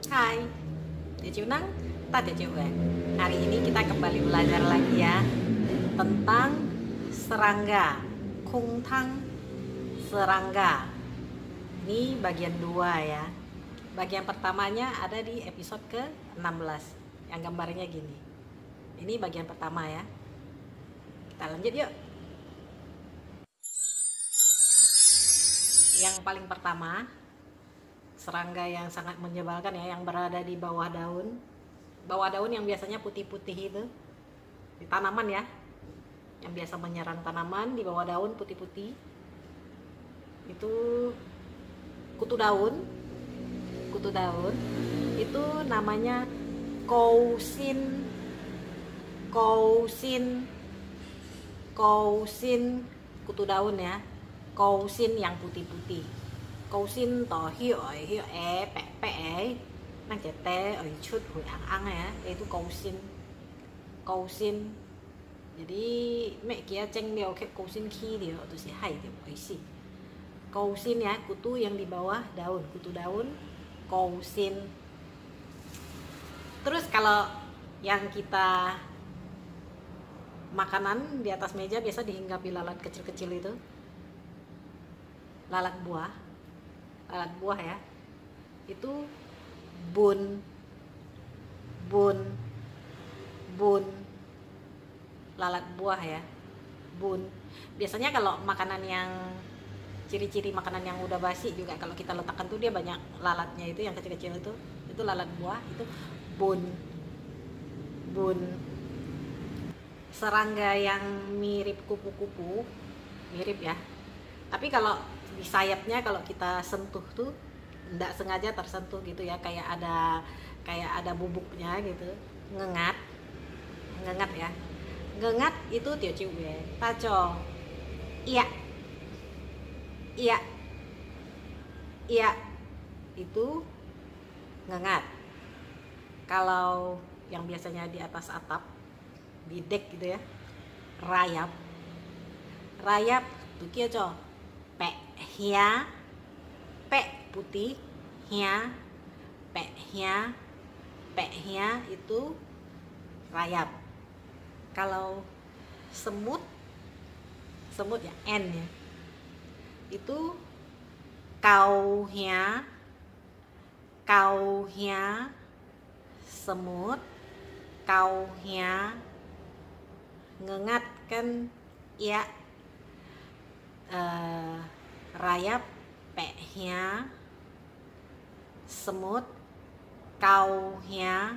Hai, Dia Ciunang, Tata Ciuwe. Hari ini kita kembali belajar lagi ya tentang serangga, kungtang serangga. Ini bagian 2 ya. Bagian pertamanya ada di episode ke-16 yang gambarnya gini. Ini bagian pertama ya. Kita lanjut yuk. Yang paling pertama, serangga yang sangat menyebalkan ya, yang berada di bawah daun yang biasanya putih-putih itu di tanaman ya, yang biasa menyerang tanaman di bawah daun putih-putih itu kutu daun itu namanya kousin kutu daun ya, kousin yang putih-putih. Kousin to hiu pe pe nang tete cut hui ang ya, yaitu kousin. Jadi mẹ kia ceng điều kayak kousin ki dia atau si hai dia isi kousin ya, kutu yang di bawah daun, kutu daun kousin. Terus kalau yang kita makanan di atas meja biasa dihinggapi lalat kecil-kecil itu, lalat buah ya, itu bun lalat buah ya, bun. Biasanya kalau makanan yang ciri-ciri makanan yang udah basi juga kalau kita letakkan tuh dia banyak lalatnya, itu yang kecil-kecil itu lalat buah, itu bun. Serangga yang mirip kupu-kupu, mirip ya, tapi kalau di sayapnya kalau kita sentuh tuh tidak sengaja tersentuh gitu ya, kayak ada bubuknya gitu, ngengat ya, ngengat itu Tio Ciuwe taco iya itu ngengat. Kalau yang biasanya di atas atap, di dek gitu ya, rayap tuh kia co pe hia, pe putih, hia itu rayap. Kalau semut ya, n ya, itu kau hia semut, kau hia. Ngengat kan ya, rayap pe hia, semut kau hia,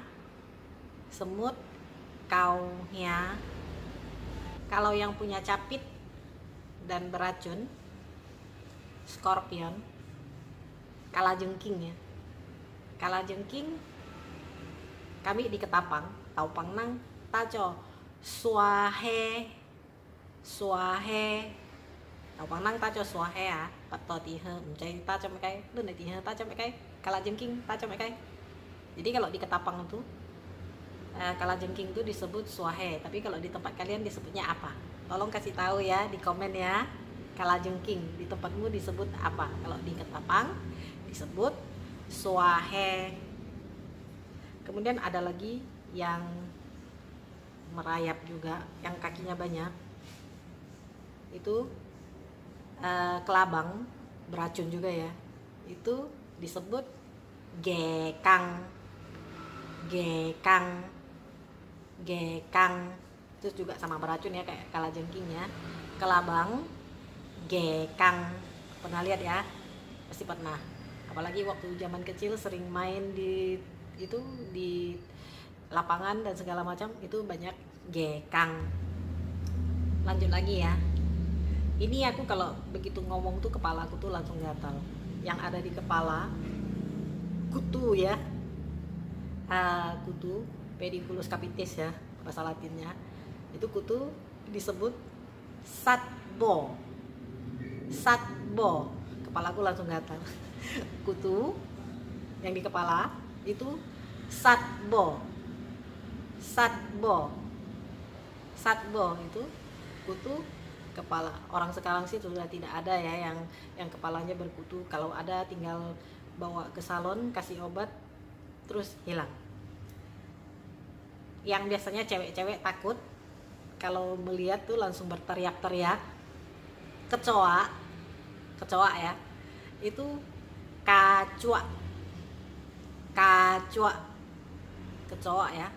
Kalau yang punya capit dan beracun, scorpion, kalajengking ya, kami di Ketapang, Taupang nang taco suahe, Taupang nang taco suahe ya, pato tihe mencai taco mekai, lu nih tihe taco mekai, kalajengking taco mekai. Jadi kalau di Ketapang itu kalajengking itu disebut suahe, tapi kalau di tempat kalian disebutnya apa? Tolong kasih tahu ya di komen ya. Kalajengking di tempatmu disebut apa? Kalau di Ketapang disebut suahe. Kemudian ada lagi yang merayap juga, yang kakinya banyak, itu kelabang beracun juga ya, itu disebut gekang. Terus juga sama beracun ya, kayak kalajengking ya, kelabang, gekang. Pernah lihat ya? Pasti pernah. Apalagi waktu zaman kecil sering main di lapangan dan segala macam, itu banyak gekang. Lanjut lagi ya. Ini aku kalau begitu ngomong tuh kepala aku tuh langsung gatal. Yang ada di kepala kutu ya, kutu Pedicellus capitis ya bahasa latinnya. Itu kutu disebut satbo. Kepala aku langsung gatal. Kutu yang di kepala itu satbo itu kutu kepala. Orang sekarang sih sudah tidak ada ya yang kepalanya berkutu. Kalau ada tinggal bawa ke salon, kasih obat, terus hilang. Yang biasanya cewek-cewek takut kalau melihat tuh langsung berteriak-teriak, kecoa ya, itu kacua, kecoa ya,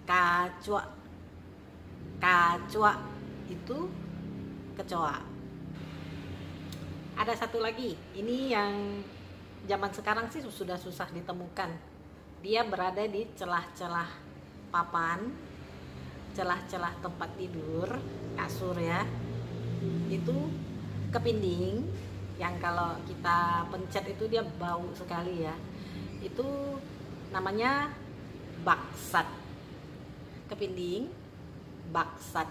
kacua itu kecoa. Ada satu lagi, ini yang zaman sekarang sih sudah susah ditemukan. Dia berada di celah-celah papan, celah-celah tempat tidur, kasur ya. Itu kepinding yang kalau kita pencet itu dia bau sekali ya. Itu namanya baksat. Kepinding, baksat.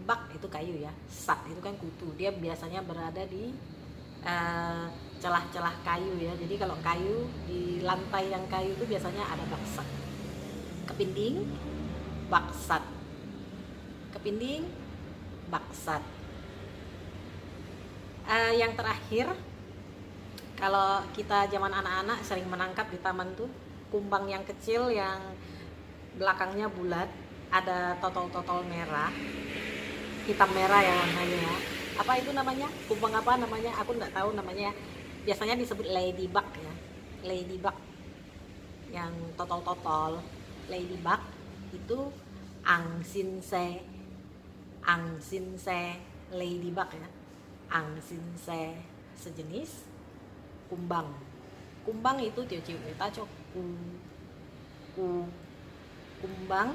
Bak itu kayu ya, sat itu kan kutu. Dia biasanya berada di celah-celah kayu ya. Jadi kalau kayu, di lantai yang kayu itu biasanya ada baksat. Kepinding, baksat. Kepinding, baksat. Yang terakhir, kalau kita zaman anak-anak sering menangkap di taman tuh kumbang yang kecil yang belakangnya bulat, ada totol-totol merah, hitam merah ya warnanya ya. Apa itu namanya? Kumbang apa namanya? Aku nggak tahu namanya. Biasanya disebut ladybug ya. Ladybug yang totol-totol. Ladybug itu angsinse, ladybug ya. Angsinse sejenis kumbang. Kumbang itu ciu-ciu kita cok kumbang,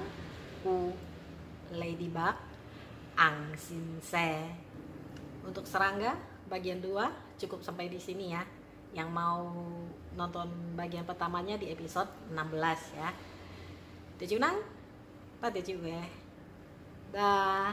ladybug, angsinse. Untuk serangga bagian 2 cukup sampai di sini ya. Yang mau nonton bagian pertamanya di episode 16 ya. Tujuh nang, tak tujuh dah.